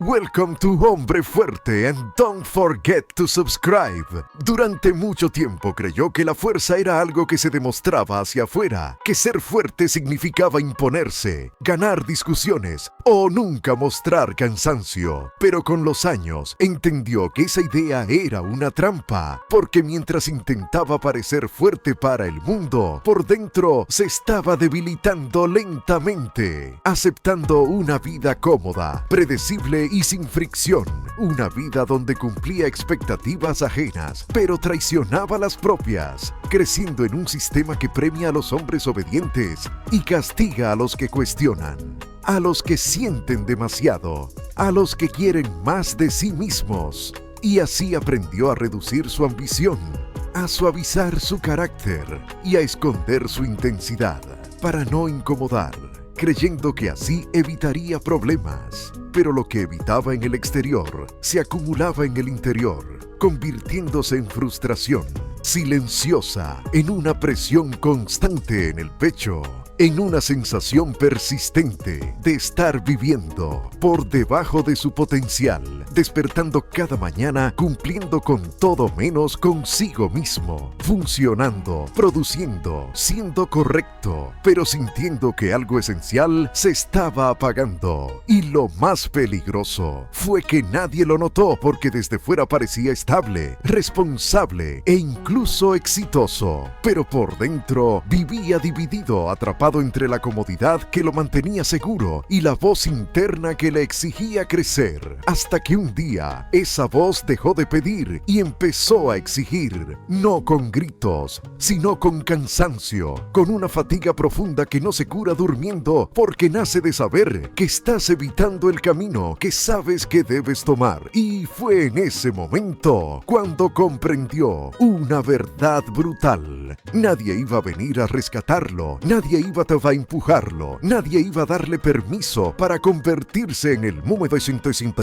Welcome to Hombre Fuerte and don't forget to subscribe. Durante mucho tiempo creyó que la fuerza era algo que se demostraba hacia afuera, que ser fuerte significaba imponerse, ganar discusiones o nunca mostrar cansancio. Pero con los años entendió que esa idea era una trampa, porque mientras intentaba parecer fuerte para el mundo, por dentro se estaba debilitando lentamente, aceptando una vida cómoda, predecible y sin fricción, una vida donde cumplía expectativas ajenas, pero traicionaba las propias, creciendo en un sistema que premia a los hombres obedientes y castiga a los que cuestionan, a los que sienten demasiado, a los que quieren más de sí mismos. Y así aprendió a reducir su ambición, a suavizar su carácter y a esconder su intensidad, para no incomodar, creyendo que así evitaría problemas. Pero lo que evitaba en el exterior se acumulaba en el interior, convirtiéndose en frustración silenciosa, en una presión constante en el pecho, en una sensación persistente de estar viviendo por debajo de su potencial, despertando cada mañana cumpliendo con todo menos consigo mismo, funcionando, produciendo, siendo correcto, pero sintiendo que algo esencial se estaba apagando. Y lo más peligroso fue que nadie lo notó porque desde fuera parecía estable, responsable e incluso exitoso, pero por dentro vivía dividido, atrapado entre la comodidad que lo mantenía seguro y la voz interna que le exigía crecer, hasta que un día esa voz dejó de pedir y empezó a exigir, no con gritos, sino con cansancio, con una fatiga profunda que no se cura durmiendo, porque nace de saber que estás evitando el camino que sabes que debes tomar. Y fue en ese momento cuando comprendió una verdad brutal: nadie iba a venir a rescatarlo, nadie iba a empujarlo, nadie iba a darle permiso para convertirse en el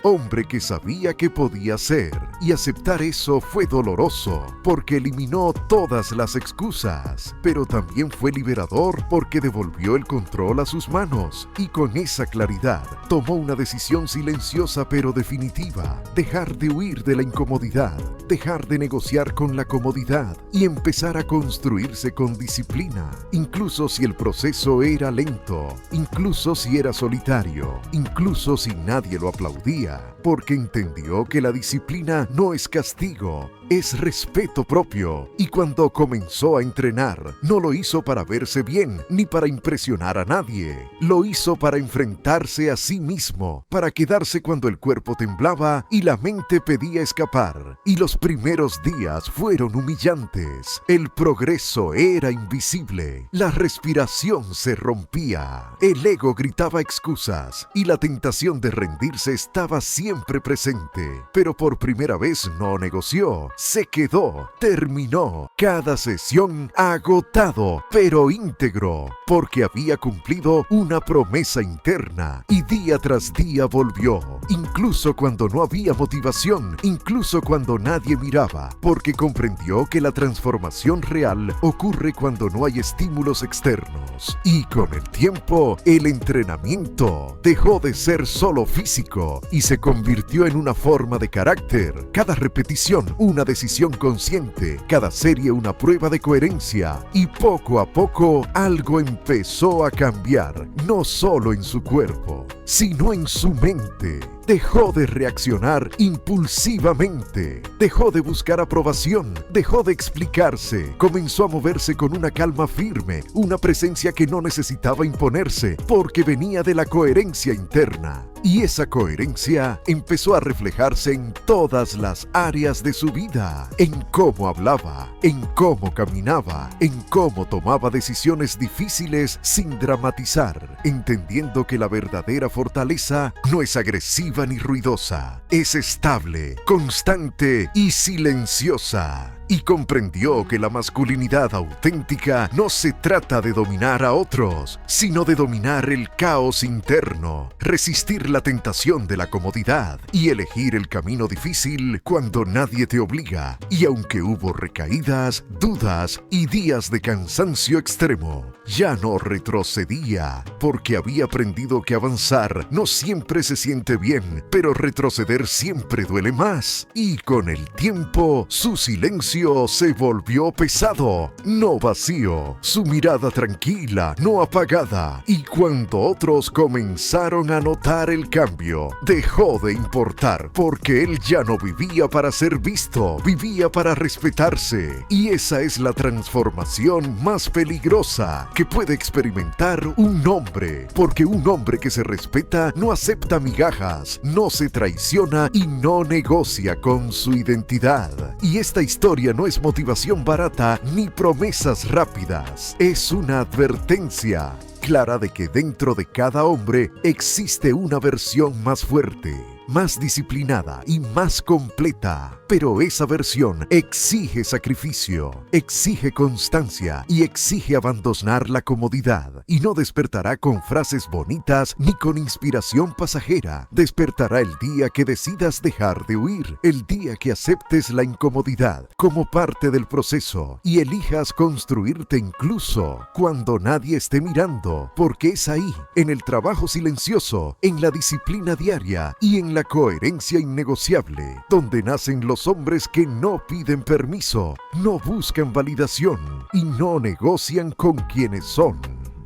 hombre que sabía que podía ser. Y aceptar eso fue doloroso, porque eliminó todas las excusas, pero también fue liberador porque devolvió el control a sus manos, y con esa claridad tomó una decisión silenciosa pero definitiva: dejar de huir de la incomodidad, dejar de negociar con la comodidad y empezar a construirse con disciplina, incluso si el proceso era lento, incluso si era solitario, incluso si nadie lo aplaudía, porque entendió que la disciplina no es castigo, es respeto propio. Y cuando comenzó a entrenar, no lo hizo para verse bien ni para impresionar a nadie, lo hizo para enfrentarse a sí mismo, para quedarse cuando el cuerpo temblaba y la mente pedía escapar. Y los primeros días fueron humillantes, el progreso era invisible, la respiración se rompía, el ego gritaba excusas y la tentación de rendirse estaba siempre presente, pero por primera vez no negoció. Se quedó, terminó cada sesión agotado, pero íntegro, porque había cumplido una promesa interna y día tras día volvió, incluso cuando no había motivación, incluso cuando nadie miraba, porque comprendió que la transformación real ocurre cuando no hay estímulos externos. Y con el tiempo, el entrenamiento dejó de ser solo físico y se convirtió en una forma de carácter. Cada repetición, una decisión consciente, cada serie una prueba de coherencia, y poco a poco algo empezó a cambiar, no solo en su cuerpo, sino en su mente. Dejó de reaccionar impulsivamente, dejó de buscar aprobación, dejó de explicarse, comenzó a moverse con una calma firme, una presencia que no necesitaba imponerse, porque venía de la coherencia interna. Y esa coherencia empezó a reflejarse en todas las áreas de su vida, en cómo hablaba, en cómo caminaba, en cómo tomaba decisiones difíciles sin dramatizar, entendiendo que la verdadera fortaleza no es agresiva ni ruidosa, es estable, constante y silenciosa. y comprendió que la masculinidad auténtica no se trata de dominar a otros, sino de dominar el caos interno, resistir la tentación de la comodidad y elegir el camino difícil cuando nadie te obliga. Y aunque hubo recaídas, dudas y días de cansancio extremo, ya no retrocedía, porque había aprendido que avanzar no siempre se siente bien, pero retroceder siempre duele más. Y con el tiempo, su silencio se volvió pesado, no vacío, su mirada tranquila, no apagada. Y cuando otros comenzaron a notar el cambio, dejó de importar, porque él ya no vivía para ser visto, vivía para respetarse. Y esa es la transformación más peligrosa que puede experimentar un hombre, porque un hombre que se respeta no acepta migajas, no se traiciona y no negocia con su identidad. Y esta historia no es motivación barata ni promesas rápidas, es una advertencia clara de que dentro de cada hombre existe una versión más fuerte, más disciplinada y más completa. Pero esa versión exige sacrificio, exige constancia y exige abandonar la comodidad. Y no despertará con frases bonitas ni con inspiración pasajera. Despertará el día que decidas dejar de huir, el día que aceptes la incomodidad como parte del proceso y elijas construirte incluso cuando nadie esté mirando, porque es ahí, en el trabajo silencioso, en la disciplina diaria y en la coherencia innegociable, donde nacen los hombres que no piden permiso, no buscan validación y no negocian con quienes son.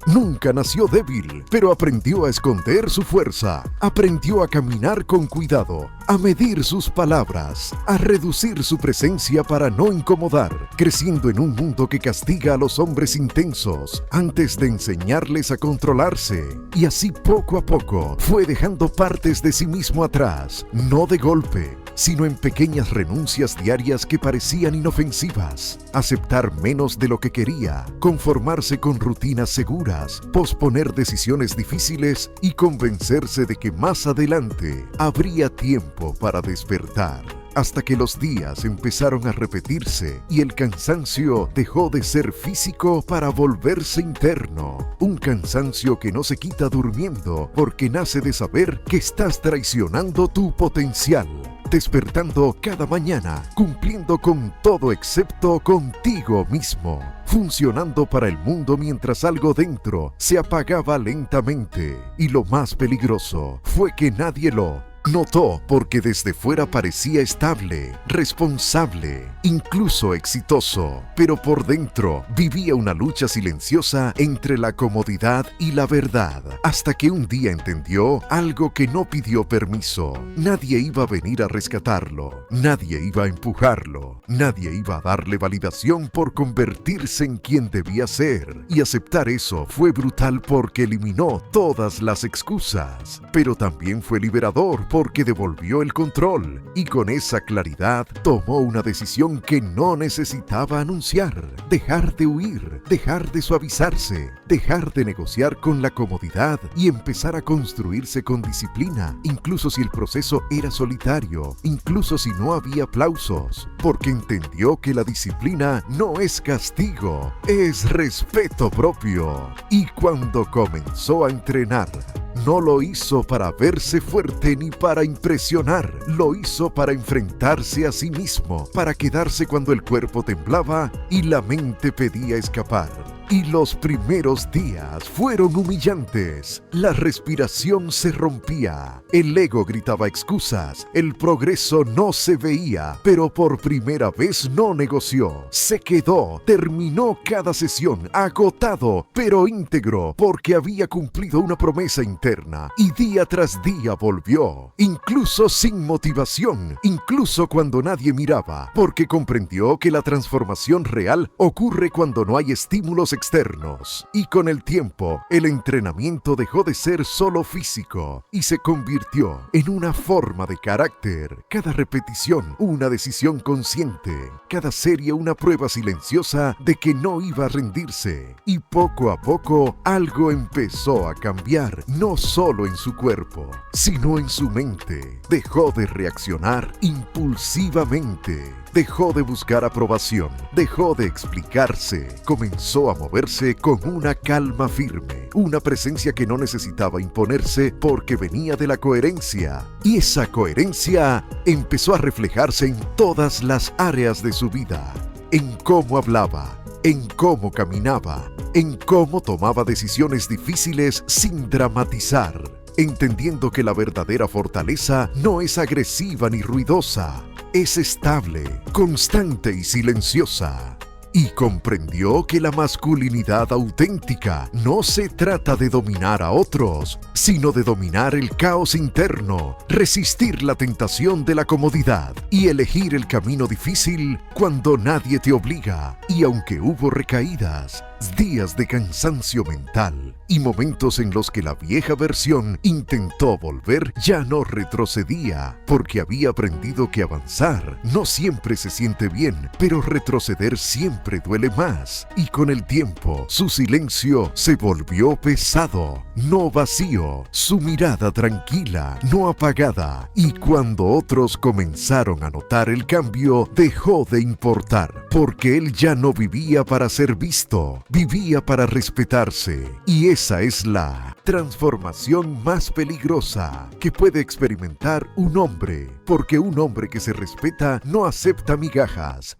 Nunca nació débil, pero aprendió a esconder su fuerza, aprendió a caminar con cuidado, a medir sus palabras, a reducir su presencia para no incomodar, creciendo en un mundo que castiga a los hombres intensos antes de enseñarles a controlarse. Y así poco a poco fue dejando partes de sí mismo atrás, no de golpe, sino en pequeñas renuncias diarias que parecían inofensivas. Aceptar menos de lo que quería, conformarse con rutinas seguras, posponer decisiones difíciles y convencerse de que más adelante habría tiempo para despertar. Hasta que los días empezaron a repetirse y el cansancio dejó de ser físico para volverse interno. Un cansancio que no se quita durmiendo, porque nace de saber que estás traicionando tu potencial. Despertando cada mañana, cumpliendo con todo excepto contigo mismo, funcionando para el mundo mientras algo dentro se apagaba lentamente. Y lo más peligroso fue que nadie lo notó, porque desde fuera parecía estable, responsable, incluso exitoso, pero por dentro vivía una lucha silenciosa entre la comodidad y la verdad, hasta que un día entendió algo que no pidió permiso. Nadie iba a venir a rescatarlo, nadie iba a empujarlo, nadie iba a darle validación por convertirse en quien debía ser. Y aceptar eso fue brutal, porque eliminó todas las excusas, pero también fue liberador, porque devolvió el control y con esa claridad tomó una decisión que no necesitaba anunciar: dejar de huir, dejar de suavizarse, dejar de negociar con la comodidad y empezar a construirse con disciplina, incluso si el proceso era solitario, incluso si no había aplausos, porque entendió que la disciplina no es castigo, es respeto propio. Y cuando comenzó a entrenar, no lo hizo para verse fuerte ni para impresionar, lo hizo para enfrentarse a sí mismo, para quedarse cuando el cuerpo temblaba y la mente pedía escapar. Y los primeros días fueron humillantes. La respiración se rompía, el ego gritaba excusas, el progreso no se veía, pero por primera vez no negoció. Se quedó, terminó cada sesión agotado, pero íntegro, porque había cumplido una promesa interna. Y día tras día volvió, incluso sin motivación, incluso cuando nadie miraba, porque comprendió que la transformación real ocurre cuando no hay estímulos externos. Y con el tiempo, el entrenamiento dejó de ser solo físico y se convirtió en una forma de carácter. Cada repetición, una decisión consciente. Cada serie, una prueba silenciosa de que no iba a rendirse. Y poco a poco, algo empezó a cambiar, no solo en su cuerpo, sino en su mente. Dejó de reaccionar impulsivamente. Dejó de buscar aprobación, dejó de explicarse, comenzó a moverse con una calma firme, una presencia que no necesitaba imponerse porque venía de la coherencia. Y esa coherencia empezó a reflejarse en todas las áreas de su vida, en cómo hablaba, en cómo caminaba, en cómo tomaba decisiones difíciles sin dramatizar, entendiendo que la verdadera fortaleza no es agresiva ni ruidosa, es estable, constante y silenciosa. Y comprendió que la masculinidad auténtica no se trata de dominar a otros, sino de dominar el caos interno, resistir la tentación de la comodidad y elegir el camino difícil cuando nadie te obliga. Y aunque hubo recaídas, días de cansancio mental y momentos en los que la vieja versión intentó volver, ya no retrocedía, porque había aprendido que avanzar no siempre se siente bien, pero retroceder siempre duele más. Y con el tiempo, su silencio se volvió pesado, no vacío, su mirada tranquila, no apagada. Y cuando otros comenzaron a notar el cambio, dejó de importar, porque él ya no vivía para ser visto, vivía para respetarse. Y esa es la transformación más peligrosa que puede experimentar un hombre, porque un hombre que se respeta no acepta migajas,